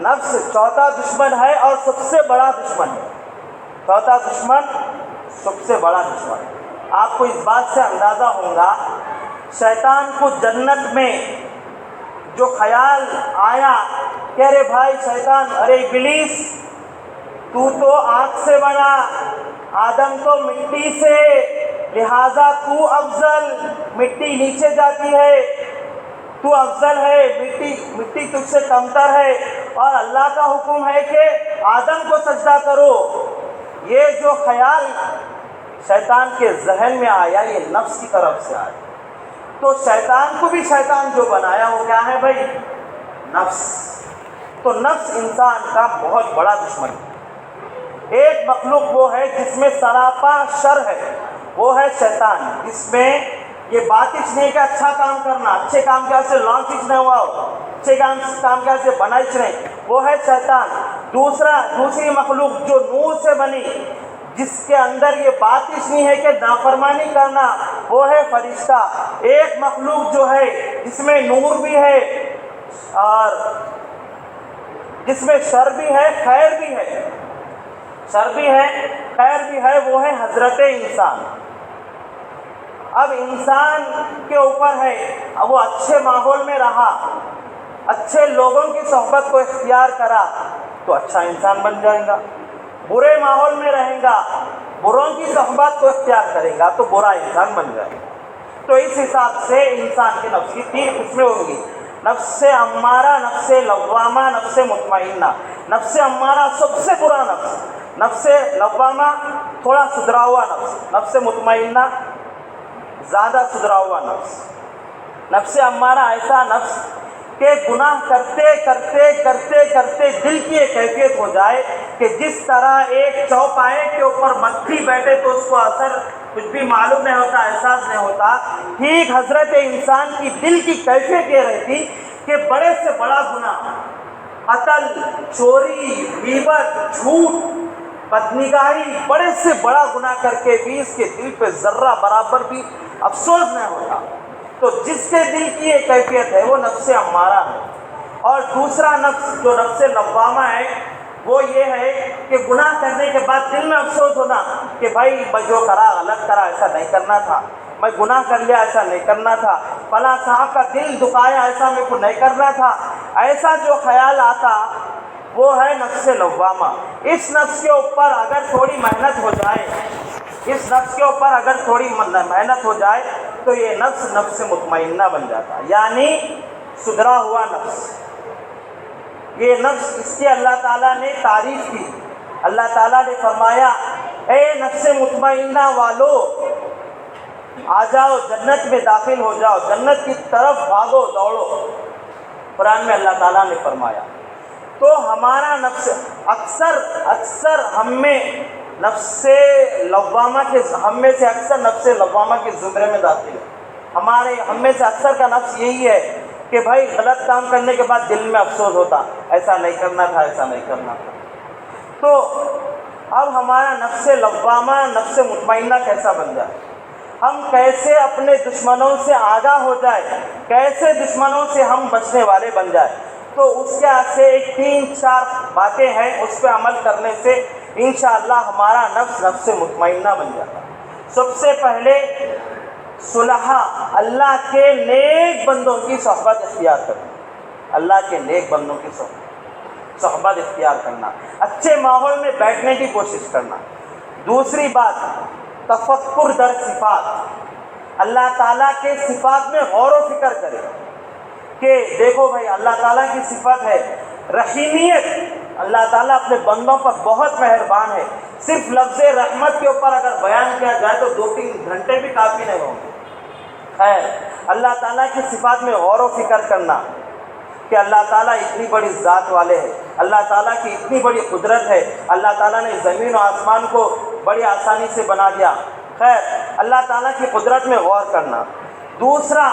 نفس چوتھا دشمن ہے اور سب سے بڑا دشمن ہے. چوتھا دشمن سب سے بڑا دشمن. آپ کو اس بات سے اندازہ ہوگا شیطان کو جنت میں جو خیال آیا کہ ارے بھائی شیطان، ارے ابلیس، تو آگ سے بنا، آدم تو مٹی سے، لہذا تو افضل، مٹی نیچے جاتی ہے، تو افضل ہے، مٹی تجھ سے کمتر ہے، اور اللہ کا حکم ہے کہ آدم کو سجدہ کرو. یہ جو خیال شیطان کے ذہن میں آیا یہ نفس کی طرف سے آیا. تو شیطان کو بھی شیطان جو بنایا وہ کیا ہے بھائی؟ نفس. تو نفس انسان کا بہت بڑا دشمن ہے. ایک مخلوق وہ ہے جس میں سراپا شر ہے، وہ ہے شیطان. اس میں یہ بات اس نہیں کہ اچھا کام کرنا، اچھے کام کیا سے لانچ نہیں ہوا ہو، اچھے کام کیا سے بنائش نہیں، وہ ہے شیطان. دوسری مخلوق جو نور سے بنی، جس کے اندر یہ بات اس نہیں ہے کہ نافرمانی کرنا، وہ ہے فرشتہ. ایک مخلوق جو ہے جس میں نور بھی ہے اور جس میں شر بھی ہے، خیر بھی ہے، شر بھی ہے، خیر بھی ہے، وہ ہے حضرت انسان. اب انسان کے اوپر ہے، اب وہ اچھے ماحول میں رہا، اچھے لوگوں کی صحبت کو اختیار کرا تو اچھا انسان بن جائے گا. برے ماحول میں رہے گا، بروں کی صحبت کو اختیار کرے گا تو برا انسان بن جائے گا. تو اس حساب سے انسان کے نفس کی 3 قسمیں ہوں گی: نفس امارہ، نفس لوامہ، نفس مطمئنہ. نفس امارہ سب سے برا نفس، نفس لوامہ تھوڑا سدھرا ہوا نفس، نفس مطمئنہ زیادہ سدھرا ہوا نفس. نفس امارہ ایسا نفس کہ گناہ کرتے کرتے کرتے کرتے دل کی ایک کیفیت ہو جائے کہ جس طرح ایک چوپائے کے اوپر مکھی بیٹھے تو اس کو اثر کچھ بھی معلوم نہیں ہوتا، احساس نہیں ہوتا، ٹھیک حضرت انسان کی دل کی کیفیت یہ رہتی کہ بڑے سے بڑا گناہ، قتل، چوری، غیبت، جھوٹ، بدنگاہی، بڑے سے بڑا گناہ کر کے بھی اس کے دل پہ ذرہ برابر بھی افسوس نہیں ہوتا. تو جس کے دل کی یہ کیفیت ہے وہ نفس امارہ ہے. اور دوسرا نفس جو نفس لوامہ ہے وہ یہ ہے کہ گناہ کرنے کے بعد دل میں افسوس ہونا کہ بھائی میں جو کرا غلط کرا، ایسا نہیں کرنا تھا، میں گناہ کر لیا، ایسا نہیں کرنا تھا، فلاں صاحب کا دل دکھایا، ایسا میرے کو نہیں کرنا تھا. ایسا جو خیال آتا وہ ہے نفس لوامہ. اس نفس کے اوپر اگر تھوڑی محنت ہو جائے، اس نفس کے اوپر اگر تھوڑی محنت ہو جائے تو یہ نفس نفس مطمئنہ بن جاتا، یعنی سدھرا ہوا نفس. یہ نفس اس کی اللہ تعالیٰ نے تعریف کی. اللہ تعالیٰ نے فرمایا اے نفس مطمئنہ والو آ جاؤ، جنت میں داخل ہو جاؤ، جنت کی طرف بھاگو دوڑو. قرآن میں اللہ تعالیٰ نے فرمایا. تو ہمارا نفس اکثر ہم میں نفس لوامہ کے، ہم میں سے اکثر نفس لوامہ کے زمرے میں داخل ہے. ہم میں سے اکثر کا نفس یہی ہے کہ بھائی غلط کام کرنے کے بعد دل میں افسوس ہوتا، ایسا نہیں کرنا تھا، ایسا نہیں کرنا تھا. تو اب ہمارا نفس لوامہ نفس مطمئنہ کیسا بن جائے؟ ہم کیسے اپنے دشمنوں سے آگاہ ہو جائے، کیسے دشمنوں سے ہم بچنے والے بن جائے؟ تو اس کے سے ایک 3-4 باتیں ہیں، اس پہ عمل کرنے سے انشاءاللہ ہمارا نفس نفس مطمئنہ بن جاتا. سب سے پہلے صلحاء، اللہ کے نیک بندوں کی صحبت اختیار کرنا. اللہ کے نیک بندوں کی صحبت اختیار کرنا، اچھے ماحول میں بیٹھنے کی کوشش کرنا. دوسری بات تفکر در صفات، اللہ تعالیٰ کے صفات میں غور و فکر کرے کہ دیکھو بھائی اللہ تعالیٰ کی صفت ہے رحیمیت. اللہ تعالیٰ اپنے بندوں پر بہت مہربان ہے. صرف لفظ رحمت کے اوپر اگر بیان کیا جائے تو 2-3 گھنٹے بھی کافی نہیں ہوں گے. خیر، اللہ تعالیٰ کی صفات میں غور و فکر کرنا کہ اللہ تعالیٰ اتنی بڑی ذات والے ہیں، اللہ تعالیٰ کی اتنی بڑی قدرت ہے، اللہ تعالیٰ نے زمین و آسمان کو بڑی آسانی سے بنا دیا. خیر، اللہ تعالیٰ کی قدرت میں غور کرنا. دوسرا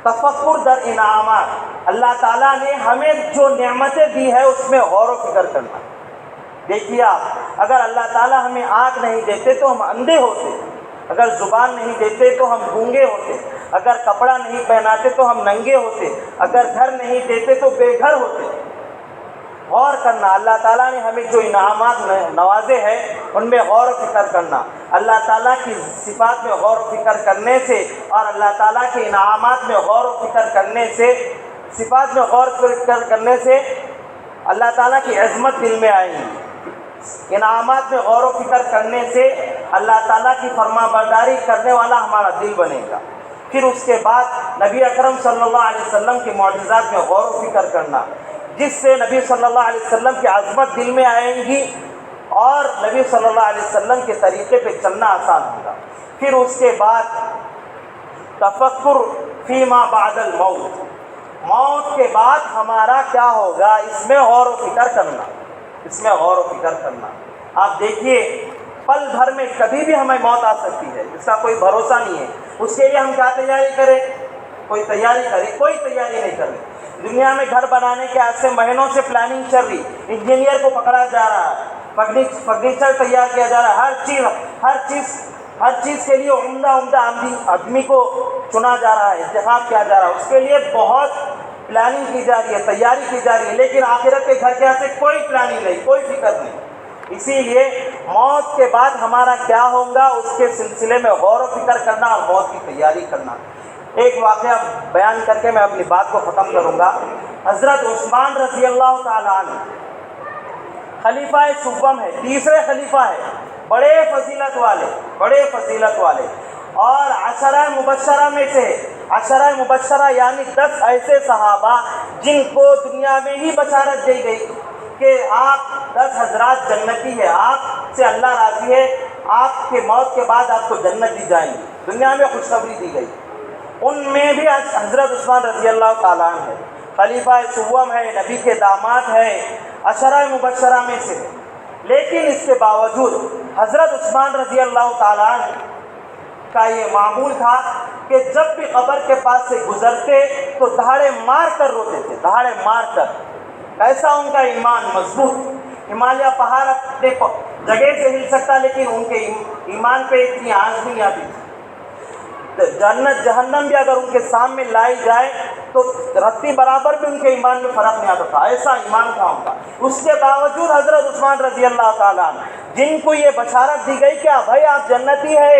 تفکر در انعامات، اللہ تعالیٰ نے ہمیں جو نعمتیں دی ہے اس میں غور و فکر کرنا. دیکھیے آپ، اگر اللہ تعالیٰ ہمیں آنکھ نہیں دیتے تو ہم اندھے ہوتے، اگر زبان نہیں دیتے تو ہم گونگے ہوتے، اگر کپڑا نہیں پہناتے تو ہم ننگے ہوتے، اگر گھر نہیں دیتے تو بے گھر ہوتے. غور کرنا، اللہ تعالیٰ نے ہمیں جو انعامات نوازے ہیں ان میں غور و فکر کرنا، اللہ تعالیٰ کی صفات میں غور و فکر کرنے سے اور اللہ تعالیٰ کے انعامات میں غور و فکر کرنے سے، صفات میں غور و فکر کرنے سے اللہ تعالیٰ کی عظمت دل میں آئے گی، انعامات میں غور و فکر کرنے سے اللہ تعالیٰ کی فرما برداری کرنے والا ہمارا دل بنے گا۔ پھر اس کے بعد نبی اکرم صلی اللہ علیہ وسلم کے معجزات میں غور و فکر کرنا، جس سے نبی صلی اللہ علیہ وسلم کی عظمت دل میں آئیں گی اور نبی صلی اللہ علیہ وسلم کے طریقے پہ چلنا آسان ہوگا۔ پھر اس کے بعد تفکر فیما بعد الموت، موت کے بعد ہمارا کیا ہوگا، اس میں غور و فکر کرنا، اس میں غور و فکر کرنا۔ آپ دیکھیے پل بھر میں کبھی بھی ہمیں موت آ سکتی ہے، اس کا کوئی بھروسہ نہیں ہے، اس کے لیے ہم کیا تیاری کریں، کوئی تیاری کرے، کوئی تیاری نہیں کر رہی۔ دنیا میں گھر بنانے کے آج سے مہینوں سے پلاننگ چل رہی، انجینئر کو پکڑا جا رہا ہے، فرنیچر تیار کیا جا رہا ہے، ہر چیز کے لیے عمدہ آدمی کو چنا جا رہا ہے، انتخاب کیا جا رہا ہے، اس کے لیے بہت پلاننگ کی جا رہی ہے، تیاری کی جا رہی ہے، لیکن آخرت کے گھر کے یہاں سے کوئی پلاننگ نہیں، کوئی فکر نہیں۔ اسی لیے موت کے بعد ہمارا کیا ہوگا اس کے سلسلے میں غور و فکر کرنا اور موت کی تیاری کرنا۔ ایک واقعہ بیان کر کے میں اپنی بات کو ختم کروں گا۔ حضرت عثمان رضی اللہ تعالیٰ عنہ خلیفہ سوم ہے، تیسرے خلیفہ ہے، بڑے فضیلت والے اور عشرہ مبشرہ میں سے، عشرہ مبشرہ یعنی 10 ایسے صحابہ جن کو دنیا میں ہی بشارت دی گئی کہ آپ 10 حضرات جنتی ہے، آپ سے اللہ راضی ہے، آپ کے موت کے بعد آپ کو جنت دی جائیں گی، دنیا میں خوشخبری دی گئی۔ ان میں بھی حضرت عثمان رضی اللہ تعالیٰ عنہ ہے، خلیفہ سوم ہے، نبی کے داماد ہے، عشرہ مبشرہ میں سے۔ لیکن اس کے باوجود حضرت عثمان رضی اللہ تعالیٰ عنہ کا یہ معمول تھا کہ جب بھی قبر کے پاس سے گزرتے تو دہاڑے مار کر روتے تھے، دہاڑے مار کر۔ ایسا ان کا ایمان مضبوط، ہمالیہ پہاڑ اپنے جگہ سے ہل سکتا لیکن ان کے ایمان پہ اتنی آنچ نہیں آتی تھی۔ جنت جہنم بھی اگر ان کے سامنے لائی جائے تو رتی برابر بھی ان کے ایمان میں فرق نہیں آتا تھا، ایسا ایمان تھا ان کا۔ اس کے باوجود حضرت عثمان رضی اللہ تعالیٰ عنہ جن کو یہ بشارت دی گئی کہ بھائی آپ جنتی ہے،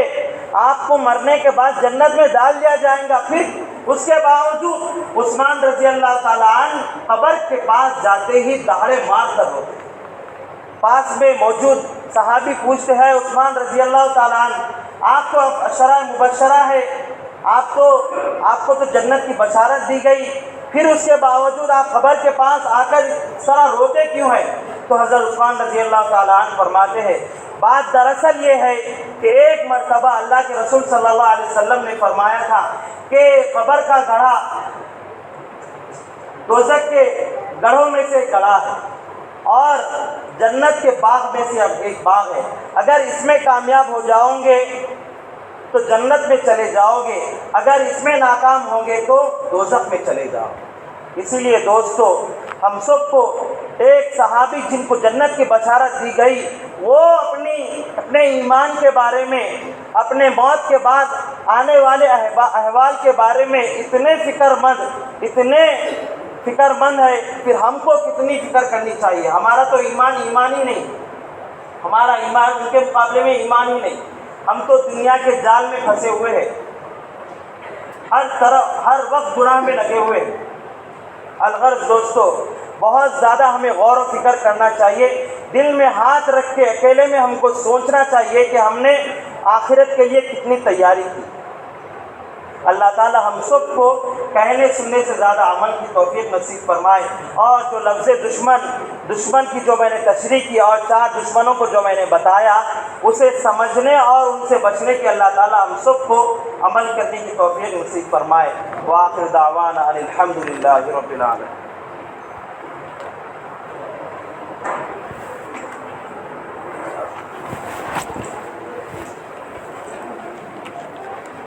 آپ کو مرنے کے بعد جنت میں ڈال دیا جائے گا، پھر اس کے باوجود عثمان رضی اللہ تعالیٰ عنہ قبر کے پاس جاتے ہی دہاڑے مار کر روتے۔ پاس میں موجود صحابی پوچھتے ہیں عثمان رضی اللہ تعالیٰ عنہ آپ کو عشرہ مبشرہ ہے، آپ کو تو جنت کی بشارت دی گئی، پھر اس کے باوجود آپ قبر کے پاس آ کر اس طرح روتے کیوں ہیں؟ تو حضرت عثمان رضی اللہ تعالیٰ عنہ فرماتے ہیں بات دراصل یہ ہے کہ ایک مرتبہ اللہ کے رسول صلی اللہ علیہ وسلم نے فرمایا تھا کہ قبر کا گڑھا دوزخ کے گڑھوں میں سے گڑھا ہے اور جنت کے باغ میں سے اب ایک باغ ہے، اگر اس میں کامیاب ہو جاؤ گے تو جنت میں چلے جاؤ گے، اگر اس میں ناکام ہوں گے تو دوزخ میں چلے جاؤ۔ اسی لیے دوستو ہم سب کو ایک صحابی جن کو جنت کی بشارت دی گئی وہ اپنے ایمان کے بارے میں، اپنے موت کے بعد آنے والے احوال کے بارے میں اتنے فکر مند ہے، پھر ہم کو کتنی فکر کرنی چاہیے۔ ہمارا تو ایمان ہی نہیں، ہمارا ایمان ان کے مقابلے میں ایمان ہی نہیں، ہم تو دنیا کے جال میں پھنسے ہوئے ہیں، ہر وقت گناہ میں لگے ہوئے ہیں۔ الغرض دوستو بہت زیادہ ہمیں غور و فکر کرنا چاہیے، دل میں ہاتھ رکھ کے اکیلے میں ہم کو سوچنا چاہیے کہ ہم نے آخرت کے لیے کتنی تیاری کی۔ اللہ تعالی ہم سب کو کہنے سننے سے زیادہ عمل کی توفیق نصیب فرمائے، اور جو لفظ دشمن کی جو میں نے تشریح کی اور 4 دشمنوں کو جو میں نے بتایا اسے سمجھنے اور ان سے بچنے کی اللہ تعالی ہم سب کو عمل کرنے کی توفیق نصیب فرمائے۔ وآخر دعوانا الحمدللہ رب العالمین۔